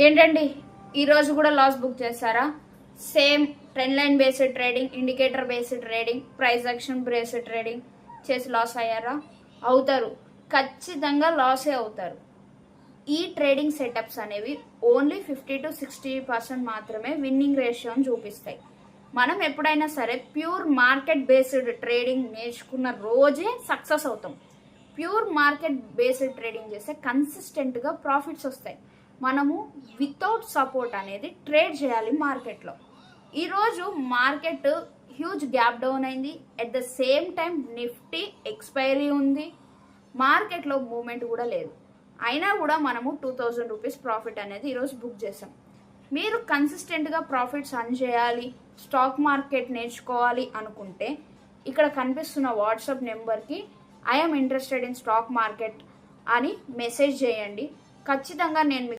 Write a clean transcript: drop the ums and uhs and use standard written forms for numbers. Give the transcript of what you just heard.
ఏంటండి ఈరోజు కూడా లాస్ బుక్ చేస్తారా? Same trend line based trading, indicator based trading, price action based trading చేసి లాస్ అయ్యారా? అవుతారు, ఖచ్చితంగా లాసే అవుతారు. ఈ ట్రేడింగ్ సెటప్స్ అనేవి ఓన్లీ 50 to 60% మాత్రమే విన్నింగ్ రేషియోని చూపిస్తాయి. మనం ఎప్పుడైనా సరే ప్యూర్ మార్కెట్ బేస్డ్ ట్రేడింగ్ నేర్చుకున్న రోజే సక్సెస్ అవుతాం. ప్యూర్ మార్కెట్ బేస్డ్ ట్రేడింగ్ చేస్తే కన్సిస్టెంట్గా ప్రాఫిట్స్ వస్తాయి. మనము వితౌట్ సపోర్ట్ అనేది ట్రేడ్ చేయాలి మార్కెట్లో. ఈరోజు మార్కెట్ హ్యూజ్ గ్యాప్ డౌన్ అయింది. At the same time Nifty expiry ఉంది. మార్కెట్లో మూమెంట్ కూడా లేదు. అయినా కూడా మనము 2000 రూపీస్ ప్రాఫిట్ అనేది ఈరోజు బుక్ చేసాం. మీరు కన్సిస్టెంట్గా ప్రాఫిట్స్ అర్న్ చేయాలి, స్టాక్ మార్కెట్ నేర్చుకోవాలి అనుకుంటే ఇక్కడ కనిపిస్తున్న వాట్సాప్ నెంబర్కి I'm interested in stock market అని మెసేజ్ చేయండి. ఖచ్చితంగా నేను